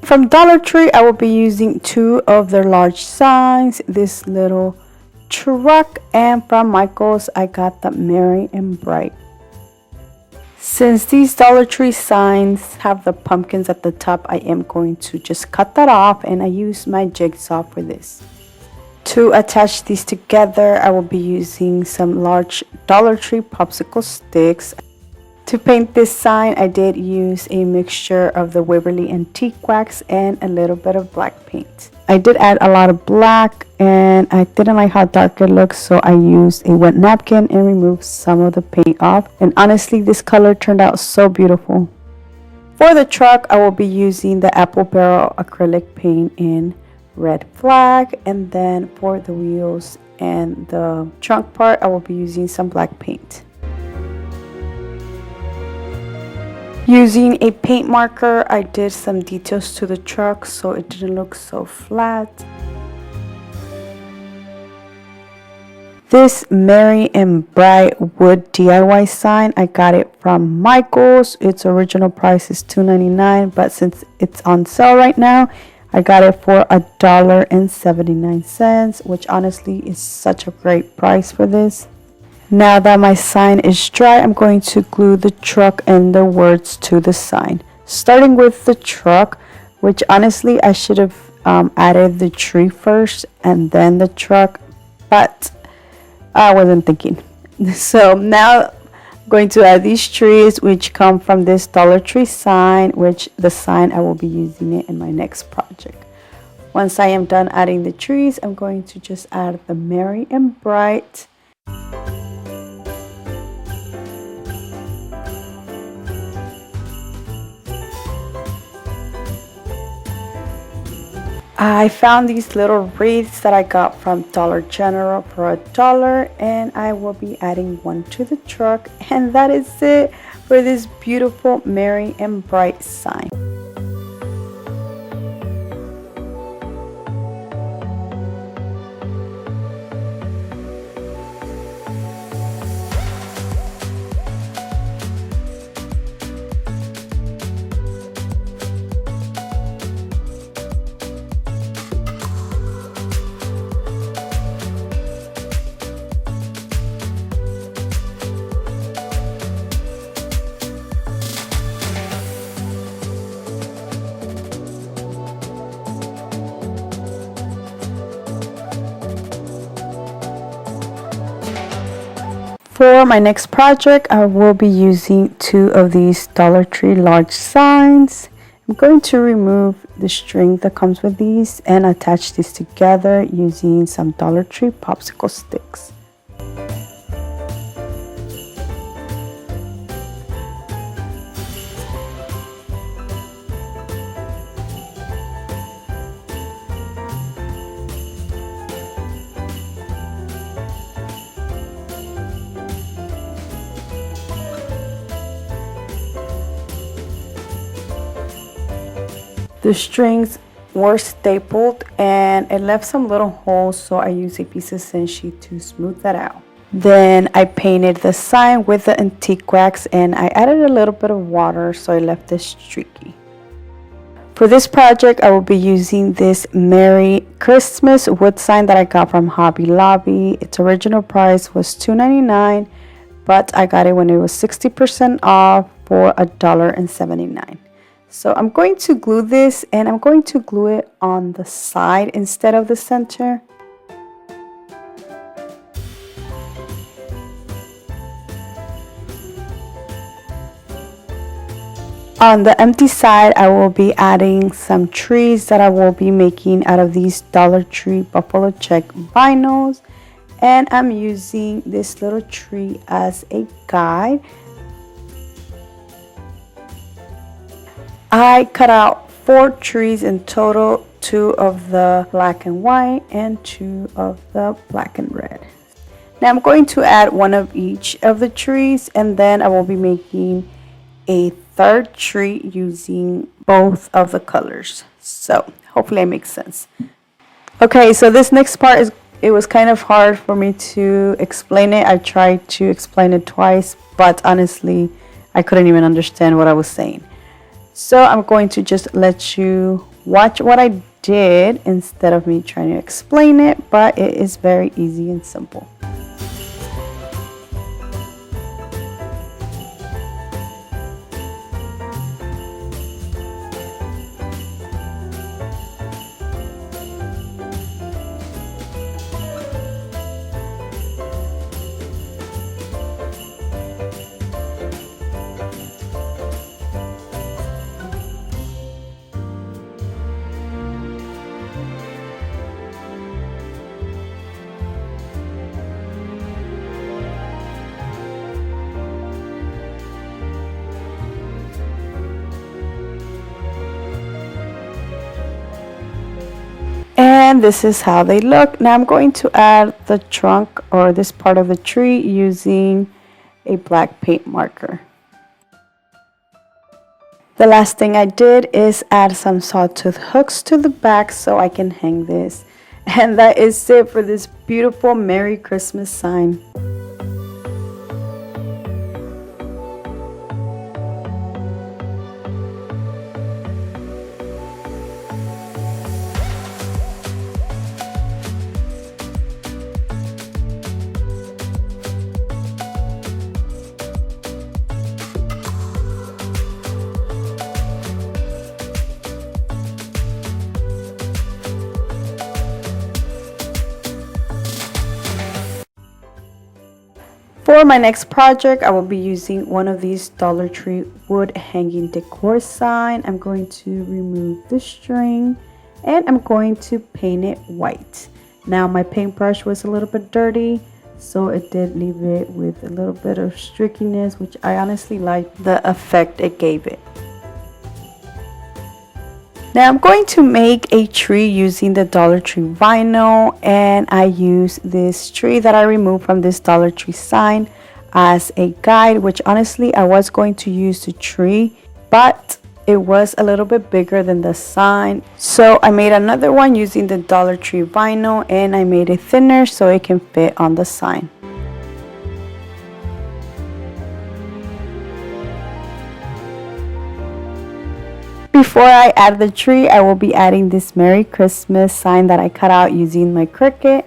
From Dollar Tree, I will be using two of their large signs, this little truck, and from Michael's, I got the Merry and Bright. Since these Dollar Tree signs have the pumpkins at the top, I am going to just cut that off and I use my jigsaw for this. To attach these together, I will be using some large Dollar Tree popsicle sticks. To paint this sign, I did use a mixture of the Waverly Antique Wax and a little bit of black paint. I did add a lot of black and I didn't like how dark it looks, so I used a wet napkin and removed some of the paint off. And honestly, this color turned out so beautiful. For the truck, I will be using the apple barrel acrylic paint in red flag, and then for the wheels and the trunk part, I will be using some black paint. Using a paint marker, I did some details to the truck so it didn't look so flat. This Merry and Bright wood DIY sign, I got it from Michael's. Its original price is $2.99, but since it's on sale right now, I got it for $1.79, which honestly is such a great price for this. Now that my sign is dry, I'm going to glue the truck and the words to the sign. Starting with the truck, which honestly I should have added the tree first and then the truck, but I wasn't thinking. So now I'm going to add these trees, which come from this Dollar Tree sign, which the sign I will be using it in my next project. Once I am done adding the trees, I'm going to just add the Merry and Bright. I found these little wreaths that I got from Dollar General for $1, and I will be adding one to the truck, and that is it for this beautiful Merry and Bright sign. For my next project, I will be using 2 of these Dollar Tree large signs. I'm going to remove the string that comes with these and attach these together using some Dollar Tree popsicle sticks. The strings were stapled and it left some little holes, so I used a piece of Senshi to smooth that out. Then I painted the sign with the antique wax and I added a little bit of water so I left it streaky. For this project, I will be using this Merry Christmas wood sign that I got from Hobby Lobby. Its original price was $2.99, but I got it when it was 60% off for $1.79. So I'm going to glue this and I'm going to glue it on the side instead of the center. On the empty side, I will be adding some trees that I will be making out of these Dollar Tree BuffaloCheck vinyls. And I'm using this little tree as a guide. I cut out 4 trees in total, 2 of the black and white and 2 of the black and red. Now I'm going to add 1 of each of the trees and then I will be making a 3rd tree using both of the colors. So hopefully it makes sense. Okay, so this next part it was kind of hard for me to explain it. I tried to explain it twice, but honestly I couldn't even understand what I was saying. So I'm going to just let you watch what I did instead of me trying to explain it, but it is very easy and simple. And this is how they look. Now I'm going to add the trunk or this part of the tree using a black paint marker. The last thing I did is add some sawtooth hooks to the back so I can hang this. And that is it for this beautiful Merry Christmas sign. For my next project, I will be using 1 of these Dollar Tree wood hanging decor sign. I'm going to remove the string and I'm going to paint it white. Now my paintbrush was a little bit dirty, so it did leave it with a little bit of streakiness, which I honestly liked the effect it gave it. Now I'm going to make a tree using the Dollar Tree vinyl, and I use this tree that I removed from this Dollar Tree sign as a guide, which honestly I was going to use the tree, but it was a little bit bigger than the sign. So I made another one using the Dollar Tree vinyl and I made it thinner so it can fit on the sign. Before I add the tree, I will be adding this Merry Christmas sign that I cut out using my Cricut.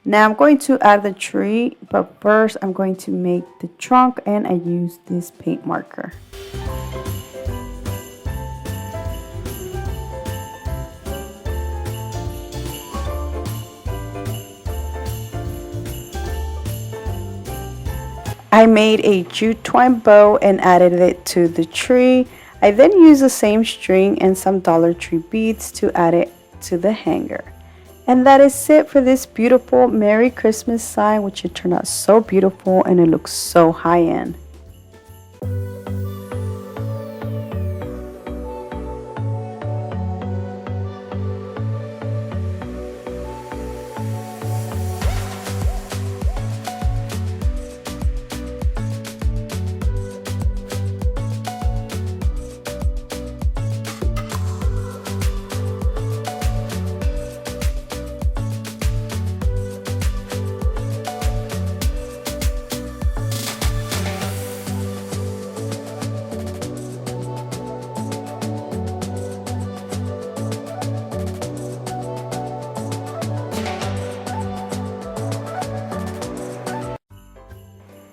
Now I'm going to add the tree, but first I'm going to make the trunk, and I use this paint marker. I made a jute twine bow and added it to the tree. I then used the same string and some Dollar Tree beads to add it to the hanger. And that is it for this beautiful Merry Christmas sign, which it turned out so beautiful and it looks so high-end.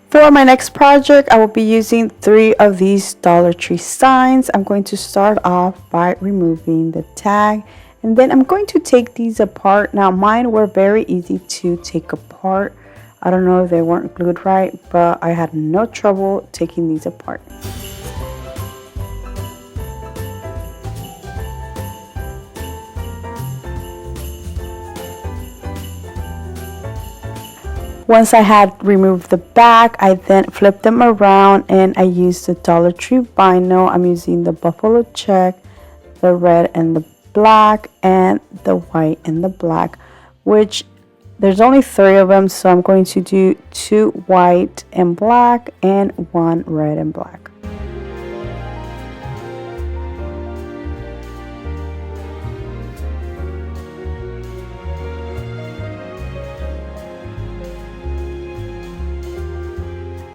For my next project, I will be using 3 of these Dollar Tree signs. I'm going to start off by removing the tag, and then I'm going to take these apart. Now mine were very easy to take apart. I don't know if they weren't glued right, but I had no trouble taking these apart. Once I had removed the back, I then flipped them around and I used the Dollar Tree vinyl. I'm using the BuffaloCheck, the red and the black, and the white and the black, which there's only 3 of them, so I'm going to do 2 white and black and 1 red and black.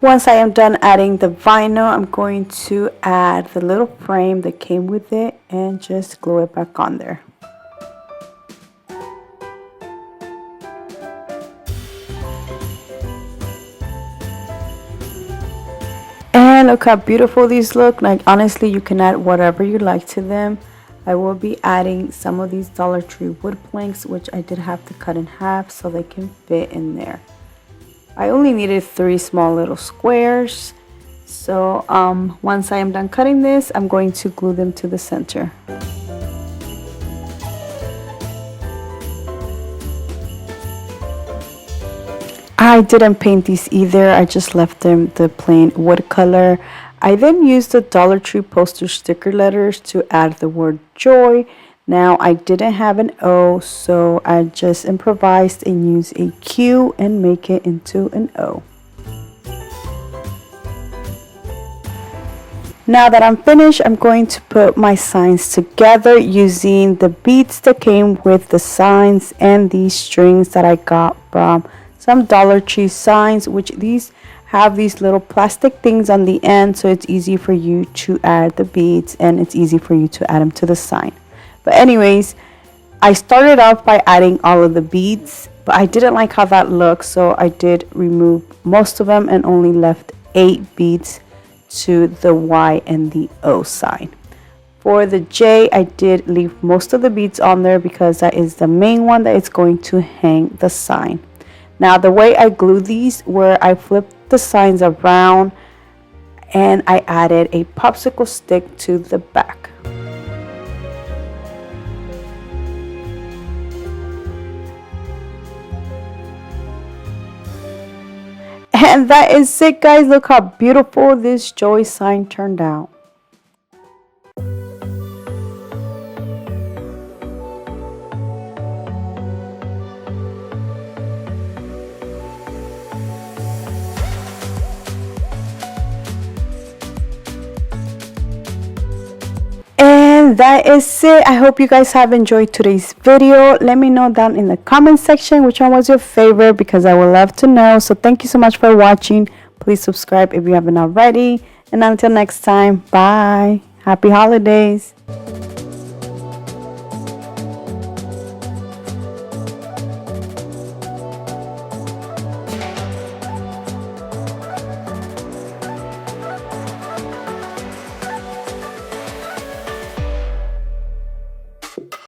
Once I am done adding the vinyl, I'm going to add the little frame that came with it and just glue it back on there. And look how beautiful these look. Like, honestly, you can add whatever you like to them. I will be adding some of these Dollar Tree wood planks, which I did have to cut in half so they can fit in there. I only needed 3 small little squares. So once I am done cutting this, I'm going to glue them to the center. I didn't paint these either. I just left them the plain wood color. I then used the Dollar Tree poster sticker letters to add the word joy. Now I didn't have an O, so I just improvised and used a Q and make it into an O. Now that I'm finished, I'm going to put my signs together using the beads that came with the signs and these strings that I got from some Dollar Tree signs, which these have these little plastic things on the end, so it's easy for you to add the beads and it's easy for you to add them to the sign. But anyways, I started off by adding all of the beads, but I didn't like how that looked, so I did remove most of them and only left 8 beads to the Y and the O sign. For the J, I did leave most of the beads on there because that is the main one that is going to hang the sign. Now the way I glue these, where I flipped the signs around and I added a popsicle stick to the back. And that is it, guys. Look how beautiful this joy sign turned out. And that is it. I hope you guys have enjoyed today's video. Let me know down in the comment section which one was your favorite, because I would love to know. So thank you so much for watching. Please subscribe if you haven't already. And until next time, bye. Happy holidays.